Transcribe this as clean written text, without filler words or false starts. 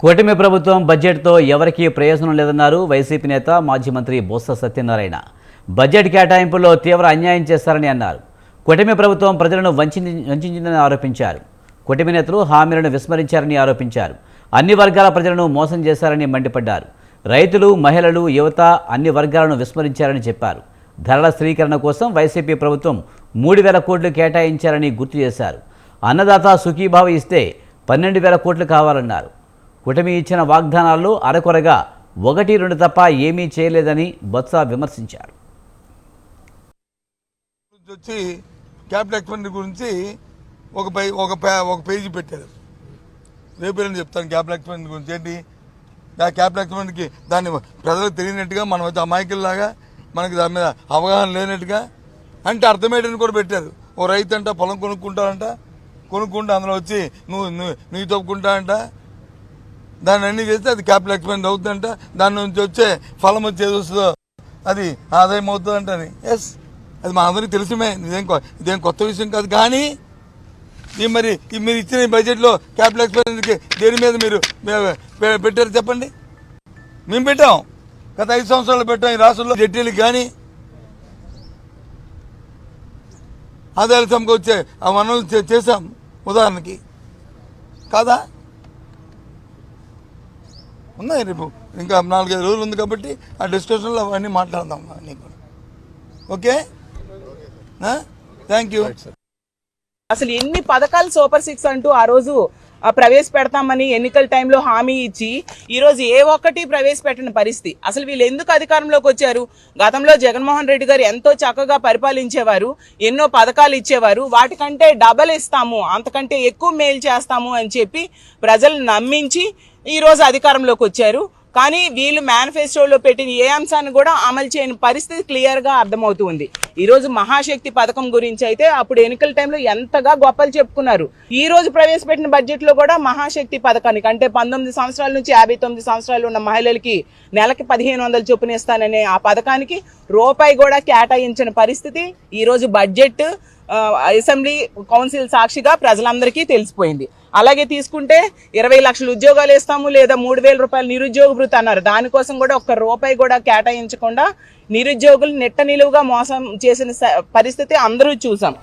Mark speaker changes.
Speaker 1: కూటమి ప్రభుత్వం బడ్జెట్తో ఎవరికీ ప్రయోజనం లేదన్నారు వైసీపీ నేత మాజీ మంత్రి బొత్స సత్యనారాయణ. బడ్జెట్ కేటాయింపుల్లో తీవ్ర అన్యాయం చేస్తారని అన్నారు. కూటమి ప్రభుత్వం ప్రజలను వంచిందని ఆరోపించారు. కూటమి నేతలు హామీలను విస్మరించారని ఆరోపించారు. అన్ని వర్గాల ప్రజలను మోసం చేశారని మండిపడ్డారు. రైతులు, మహిళలు, యువత అన్ని వర్గాలను విస్మరించారని చెప్పారు. ధరల స్థిరీకరణ కోసం వైసీపీ ప్రభుత్వం 3,000 కోట్లు కేటాయించారని గుర్తు చేశారు. అన్నదాత సుఖీభావ ఇస్తే 12,000 కోట్లు కావాలన్నారు. కూటమి ఇచ్చిన వాగ్దానాల్లో అరకొరగా 1-2 తప్ప ఏమీ చేయలేదని బొత్స విమర్శించారు.
Speaker 2: వచ్చి క్యాపిటల్ ఎక్స్పెండిచర్ గురించి ఒక పేజీ పెట్టారు. రేపు చెప్తాను క్యాపిటల్ ఎక్స్పెండిచర్ గురించి ఏంటి. ఆ క్యాపిటల్ ఎక్స్పెండిచర్కి దాన్ని ప్రజలకు తెలియనట్టుగా, మనం అయితే అమాయకుల్లాగా, మనకి దాని మీద అవగాహన లేనట్టుగా అంటే అర్థమయ్యేటని కూడా పెట్టారు. ఓ రైతు అంట పొలం కొనుక్కుంటా అందులో వచ్చి నువ్వు తప్పుకుంటా అంట, దాన్ని అన్నీ చేస్తే అది క్యాపిటల్ ఎక్స్పెండిచర్ అవుతుందంట, దాని నుంచి వచ్చే ఫలం వచ్చేది వస్తుందో అది ఆదాయం అవుతుందంట అని. ఎస్, అది మా అందరికీ తెలిసిమే, ఇదేం కొత్త విషయం కాదు. కానీ మరి మీరు ఇచ్చిన బడ్జెట్లో క్యాపిటల్ ఎక్స్పెండిచర్కి దేని మీద మీరు పెట్టారు చెప్పండి. మేము పెట్టాం, గత 5 సంవత్సరాలు పెట్టాం. ఈ రాష్ట్రంలో జడ్టీలకు కానీ ఆదాయాలు సమకూర్చే ఆ వనరులు చేశాం ఉదాహరణకి కాదా. ఉన్నాయి, రేపు ఇంకా 4-5 రోజులు ఉంది కాబట్టి ఆ డిస్కషన్లో అవన్నీ మాట్లాడదాం అన్నీ కూడా. Okay, thank you.
Speaker 3: అసలు ఎన్ని పథకాలు సూపర్ 6 అంటూ ఆ రోజు ప్రవేశపెడతామని ఎన్నికల టైంలో హామీ ఇచ్చి ఈరోజు ఏ ఒక్కటి ప్రవేశపెట్టిన పరిస్థితి. అసలు వీళ్ళు ఎందుకు అధికారంలోకి వచ్చారు? గతంలో జగన్మోహన్ రెడ్డి గారు ఎంతో చక్కగా పరిపాలించేవారు, ఎన్నో పథకాలు ఇచ్చేవారు. వాటికంటే డబల్ ఇస్తాము, అంతకంటే ఎక్కువ మేలు చేస్తాము అని చెప్పి ప్రజలను నమ్మించి ఈరోజు అధికారంలోకి వచ్చారు. కానీ వీళ్ళు మేనిఫెస్టోలో పెట్టిన ఏ అంశాన్ని కూడా అమలు చేయని పరిస్థితి క్లియర్గా అర్థమవుతుంది. ఈరోజు మహాశక్తి పథకం గురించి అయితే అప్పుడు ఎన్నికల టైంలో ఎంతగా గొప్పలు చెప్పుకున్నారు. ఈ రోజు ప్రవేశపెట్టిన బడ్జెట్లో కూడా మహాశక్తి పథకానికి అంటే 19 సంవత్సరాల నుంచి 59 సంవత్సరాలు ఉన్న మహిళలకి నెలకి 1,500 చొప్పున ఇస్తాననే ఆ పథకానికి రూపాయి కూడా కేటాయించిన పరిస్థితి ఈరోజు బడ్జెట్ అసెంబ్లీ కౌన్సిల్ సాక్షిగా ప్రజలందరికీ తెలిసిపోయింది. అలాగే తీసుకుంటే 20 లక్షల ఉద్యోగాలు ఇస్తాము లేదా 3,000 రూపాయలు నిరుద్యోగ భృతి అన్నారు. దానికోసం కూడా ఒక్క రూపాయి కూడా కేటాయించకుండా నిరుద్యోగులు నిట్ట నిలువుగా మోసం చేసిన పరిస్థితి అందరూ చూసాం.